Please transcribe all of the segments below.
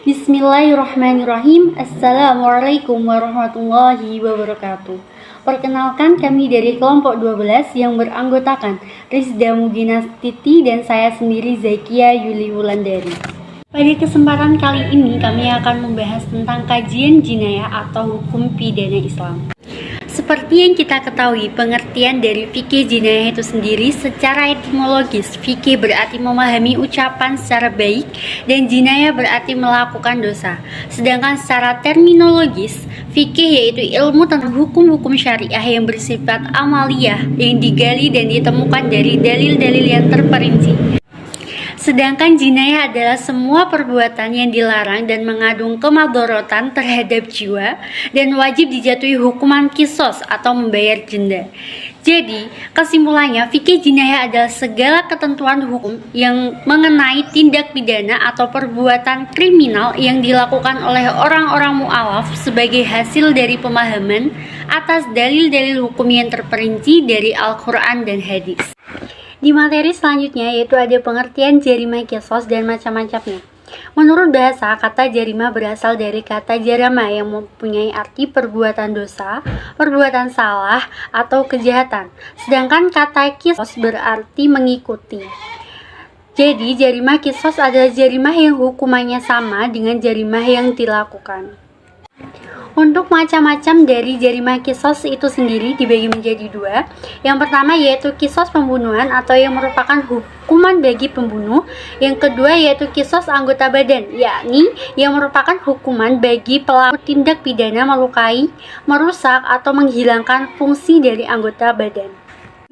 Bismillahirrahmanirrahim. Assalamualaikum warahmatullahi wabarakatuh. Perkenalkan, kami dari kelompok 12 yang beranggotakan Rizda Muginastiti dan saya sendiri Zakia Yuli Wulandari. Pada kesempatan kali ini kami akan membahas tentang kajian jinayah atau hukum pidana Islam. Seperti yang kita ketahui, pengertian dari fikih jinayah itu sendiri secara etimologis, fikih berarti memahami ucapan secara baik dan jinayah berarti melakukan dosa. Sedangkan secara terminologis, fikih yaitu ilmu tentang hukum-hukum syariah yang bersifat amaliyah yang digali dan ditemukan dari dalil-dalil yang terperinci. Sedangkan jinayah adalah semua perbuatan yang dilarang dan mengandung kemadharatan terhadap jiwa dan wajib dijatuhi hukuman kisos atau membayar denda. Jadi, kesimpulannya, fikih jinayah adalah segala ketentuan hukum yang mengenai tindak pidana atau perbuatan kriminal yang dilakukan oleh orang-orang mu'alaf sebagai hasil dari pemahaman atas dalil-dalil hukum yang terperinci dari Al-Quran dan hadis. Di materi selanjutnya yaitu ada pengertian jarimah kisos dan macam-macamnya. Menurut bahasa, kata jarimah berasal dari kata jarama yang mempunyai arti perbuatan dosa, perbuatan salah, atau kejahatan. Sedangkan kata kisos berarti mengikuti. Jadi, jarimah kisos adalah jarimah yang hukumannya sama dengan jarimah yang dilakukan. Untuk macam-macam dari jarimah kisos itu sendiri dibagi menjadi dua. Yang pertama yaitu kisos pembunuhan atau yang merupakan hukuman bagi pembunuh. Yang kedua yaitu kisos anggota badan, yakni yang merupakan hukuman bagi pelaku tindak pidana melukai, merusak, atau menghilangkan fungsi dari anggota badan.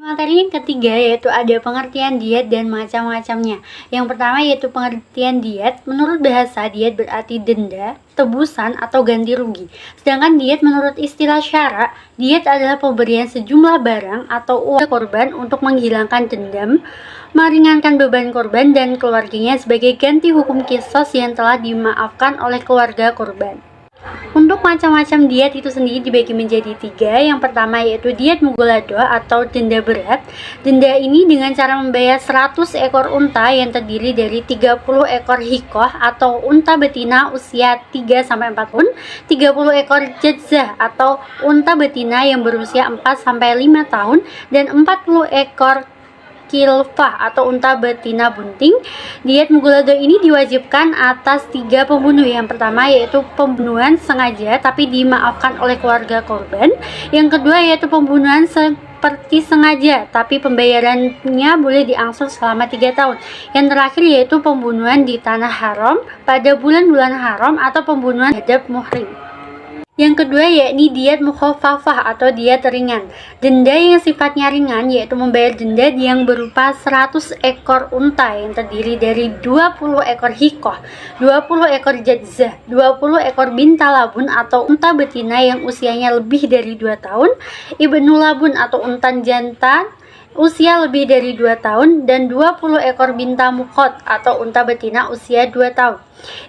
Materi yang ketiga yaitu ada pengertian diat dan macam-macamnya. Yang pertama yaitu pengertian diat. Menurut bahasa, diat berarti denda, tebusan, atau ganti rugi. Sedangkan diat menurut istilah syara, diat adalah pemberian sejumlah barang atau uang korban untuk menghilangkan dendam, meringankan beban korban dan keluarganya sebagai ganti hukum kisos yang telah dimaafkan oleh keluarga korban. Untuk macam-macam diat itu sendiri dibagi menjadi tiga. Yang pertama yaitu diat mughalladhah atau denda berat. Denda ini dengan cara membayar 100 ekor unta yang terdiri dari 30 ekor hikoh atau unta betina usia 3-4 tahun, 30 ekor jadzah atau unta betina yang berusia 4-5 tahun, dan 40 ekor kilfah atau unta betina bunting. Diat mughalladhah ini diwajibkan atas 3 pembunuh. Yang pertama yaitu pembunuhan sengaja tapi dimaafkan oleh keluarga korban. Yang kedua yaitu pembunuhan seperti sengaja tapi pembayarannya boleh diangsur selama 3 tahun. Yang terakhir yaitu pembunuhan di tanah haram pada bulan-bulan haram atau pembunuhan terhadap muhrim. Yang kedua yakni diat mukhaffafah atau diat ringan. Denda yang sifatnya ringan yaitu membayar denda yang berupa 100 ekor unta yang terdiri dari 20 ekor hikoh, 20 ekor jadzah, 20 ekor binta labun atau unta betina yang usianya lebih dari 2 tahun, ibnu labun atau unta jantan usia lebih dari 2 tahun, dan 20 ekor binta mukhot atau unta betina usia 2 tahun.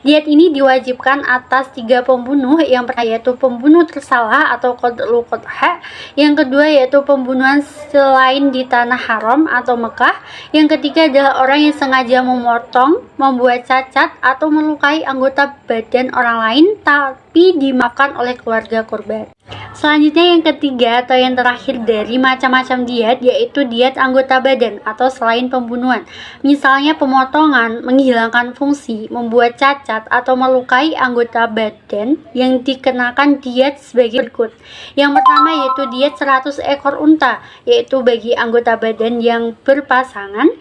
Diat ini diwajibkan atas 3 pembunuh. Yang pertama yaitu pembunuh tersalah atau qatlu qatha. Yang kedua yaitu pembunuhan selain di tanah haram atau Mekah. Yang ketiga adalah orang yang sengaja memotong, membuat cacat, atau melukai anggota badan orang lain tapi dimaafkan oleh keluarga korban. Selanjutnya yang ketiga atau yang terakhir dari macam-macam diat yaitu diat anggota badan atau selain pembunuhan. Misalnya pemotongan, menghilangkan fungsi, membuat cacat, atau melukai anggota badan yang dikenakan diat sebagai berikut. Yang pertama yaitu diat 100 ekor unta yaitu bagi anggota badan yang berpasangan.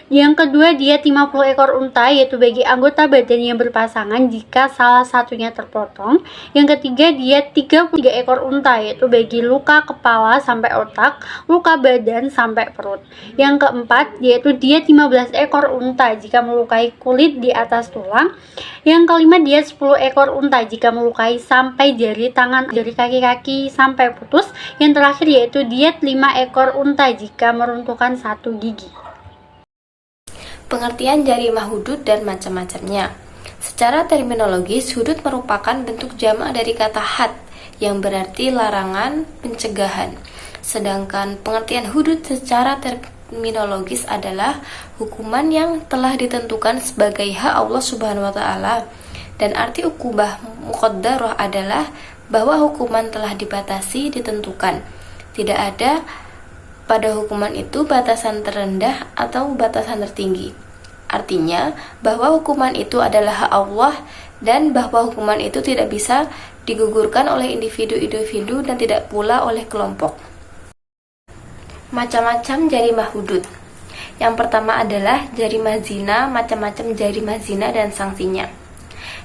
Yang kedua diat 50 ekor unta yaitu bagi anggota badan yang berpasangan jika salah satunya terpotong. Yang ketiga diat 33 ekor unta yaitu bagi luka kepala sampai otak, luka badan sampai perut. Yang keempat yaitu diat 15 ekor unta jika melukai kulit di atas tulang. Yang kelima diat 10 ekor unta jika melukai sampai jari tangan, jari kaki-kaki sampai putus. Yang terakhir yaitu diat 5 ekor unta jika meruntuhkan 1 gigi. Pengertian jarimah hudud dan macam-macamnya. Secara terminologis, hudud merupakan bentuk jamak dari kata had yang berarti larangan, pencegahan. Sedangkan pengertian hudud secara terminologis adalah hukuman yang telah ditentukan sebagai hak Allah Subhanahu wa taala Dan arti ukubah muqaddarah adalah bahwa hukuman telah dibatasi, ditentukan. Tidak ada pada hukuman itu batasan terendah atau batasan tertinggi. Artinya bahwa hukuman itu adalah hak Allah dan bahwa hukuman itu tidak bisa digugurkan oleh individu-individu dan tidak pula oleh kelompok. Macam-macam jarimah hudud. Yang pertama adalah jarimah zina, macam-macam jarimah zina dan sanksinya.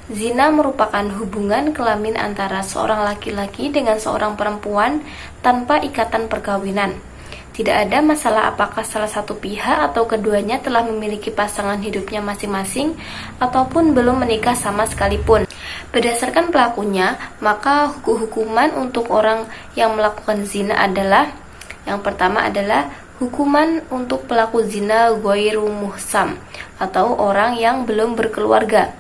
Zina merupakan hubungan kelamin antara seorang laki-laki dengan seorang perempuan tanpa ikatan perkawinan. Tidak ada masalah apakah salah satu pihak atau keduanya telah memiliki pasangan hidupnya masing-masing ataupun belum menikah sama sekalipun. Berdasarkan pelakunya, maka hukuman untuk orang yang melakukan zina adalah yang pertama adalah hukuman untuk pelaku zina ghairu muhsam atau orang yang belum berkeluarga.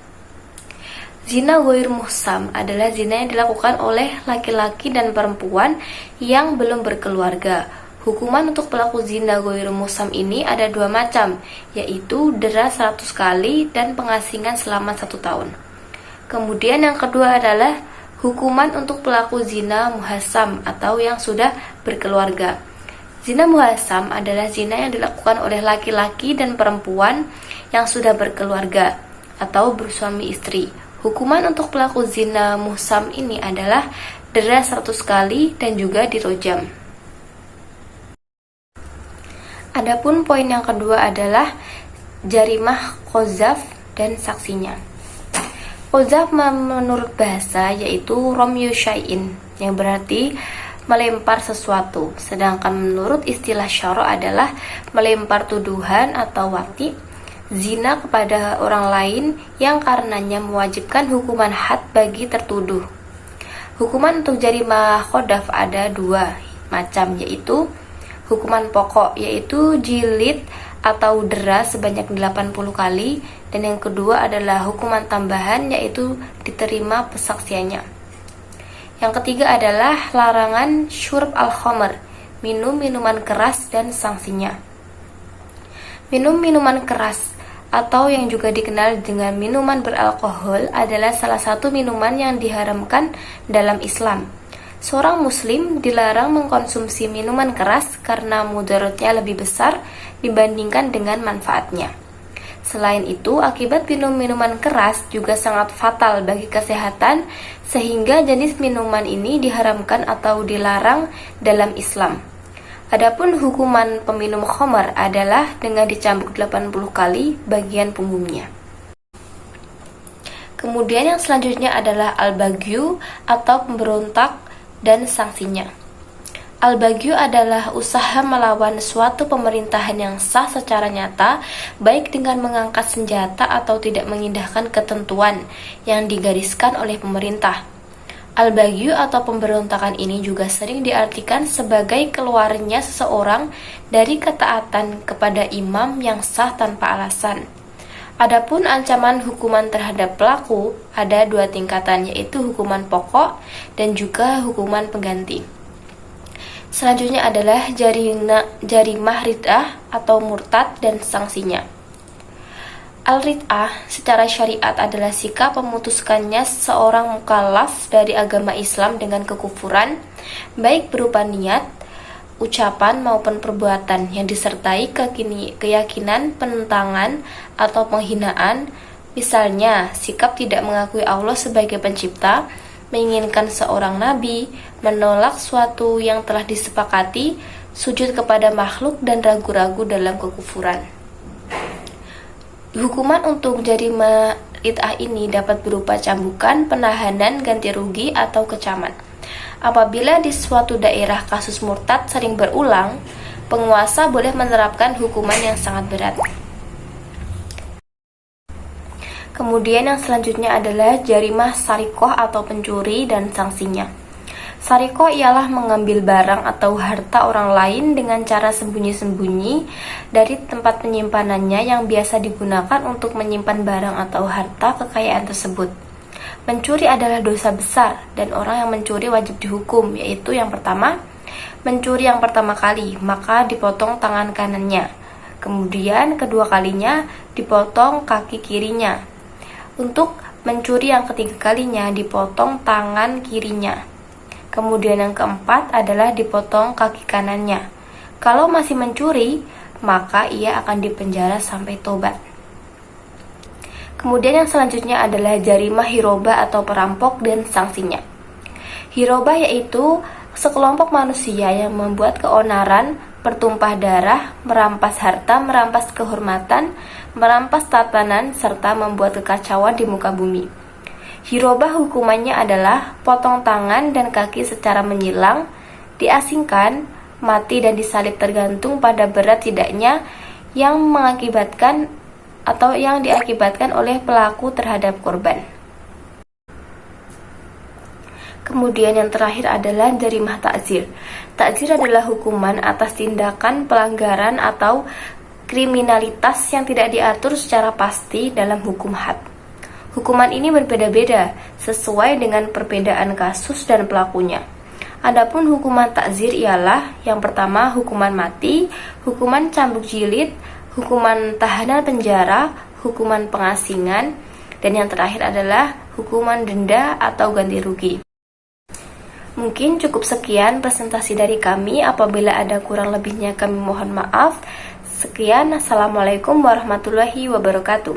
Zina ghairu muhsam adalah zina yang dilakukan oleh laki-laki dan perempuan yang belum berkeluarga. Hukuman untuk pelaku zina ghairu muhsam ini ada dua macam, yaitu dera 100 kali dan pengasingan selama 1 tahun. Kemudian yang kedua adalah hukuman untuk pelaku zina muhsam atau yang sudah berkeluarga. Zina muhsam adalah zina yang dilakukan oleh laki-laki dan perempuan yang sudah berkeluarga atau bersuami istri. Hukuman untuk pelaku zina muhsam ini adalah dera 100 kali dan juga dirojam. Adapun poin yang kedua adalah jarimah qadzaf dan saksinya. Qadzaf menurut bahasa yaitu romyu syai'in, yang berarti melempar sesuatu, sedangkan menurut istilah syara' adalah melempar tuduhan atau wati zina kepada orang lain yang karenanya mewajibkan hukuman had bagi tertuduh. Hukuman untuk jarimah qadzaf ada dua macam, yaitu hukuman pokok yaitu jilid atau dera sebanyak 80 kali, dan yang kedua adalah hukuman tambahan yaitu diterima pesaksiannya. Yang ketiga adalah larangan syurb al-khamr, minum minuman keras dan sanksinya. Minum minuman keras atau yang juga dikenal dengan minuman beralkohol adalah salah satu minuman yang diharamkan dalam Islam. Seorang muslim dilarang mengkonsumsi minuman keras karena mudaratnya lebih besar dibandingkan dengan manfaatnya. Selain itu, akibat minum minuman keras juga sangat fatal bagi kesehatan, sehingga jenis minuman ini diharamkan atau dilarang dalam Islam. Adapun hukuman peminum khamar adalah dengan dicambuk 80 kali bagian punggungnya. Kemudian yang selanjutnya adalah al-baghyu atau pemberontak dan sanksinya. Al-baghyu adalah usaha melawan suatu pemerintahan yang sah secara nyata, baik dengan mengangkat senjata atau tidak mengindahkan ketentuan yang digariskan oleh pemerintah. Al-baghyu atau pemberontakan ini juga sering diartikan sebagai keluarnya seseorang dari ketaatan kepada imam yang sah tanpa alasan. Adapun ancaman hukuman terhadap pelaku ada dua tingkatan, yaitu hukuman pokok dan juga hukuman pengganti. Selanjutnya adalah jarimah rid'ah atau murtad dan sanksinya. Al-rid'ah secara syariat adalah sikap memutuskannya seorang mukallaf dari agama Islam dengan kekufuran, baik berupa niat, ucapan maupun perbuatan yang disertai keyakinan penentangan atau penghinaan. Misalnya, sikap tidak mengakui Allah sebagai pencipta, menginginkan seorang nabi, menolak suatu yang telah disepakati, sujud kepada makhluk, dan ragu-ragu dalam kekufuran. Hukuman untuk jarimah rid'ah ini dapat berupa cambukan, penahanan, ganti rugi, atau kecaman. Apabila di suatu daerah kasus murtad sering berulang, penguasa boleh menerapkan hukuman yang sangat berat. Kemudian yang selanjutnya adalah jarimah sarikoh atau pencuri dan sanksinya. Sarikoh ialah mengambil barang atau harta orang lain dengan cara sembunyi-sembunyi dari tempat penyimpanannya yang biasa digunakan untuk menyimpan barang atau harta kekayaan tersebut. Mencuri adalah dosa besar dan orang yang mencuri wajib dihukum, yaitu yang pertama, mencuri yang pertama kali, maka dipotong tangan kanannya. Kemudian kedua kalinya dipotong kaki kirinya. Untuk mencuri yang ketiga kalinya dipotong tangan kirinya. Kemudian yang keempat adalah dipotong kaki kanannya. Kalau masih mencuri, maka ia akan dipenjara sampai tobat. Kemudian yang selanjutnya adalah jarimah hirobah atau perampok dan sanksinya. Hirobah yaitu sekelompok manusia yang membuat keonaran, bertumpah darah, merampas harta, merampas kehormatan, merampas tatanan, serta membuat kekacauan di muka bumi. Hirobah hukumannya adalah potong tangan dan kaki secara menyilang, diasingkan, mati dan disalib tergantung pada berat tidaknya yang diakibatkan oleh pelaku terhadap korban. Kemudian yang terakhir adalah jarimah takzir. Takzir adalah hukuman atas tindakan pelanggaran atau kriminalitas yang tidak diatur secara pasti dalam hukum had. Hukuman ini berbeda-beda sesuai dengan perbedaan kasus dan pelakunya. Adapun hukuman takzir ialah yang pertama hukuman mati, hukuman cambuk jilid, hukuman tahanan penjara, hukuman pengasingan, dan yang terakhir adalah hukuman denda atau ganti rugi. Mungkin cukup sekian presentasi dari kami. Apabila ada kurang lebihnya kami mohon maaf. Sekian, assalamualaikum warahmatullahi wabarakatuh.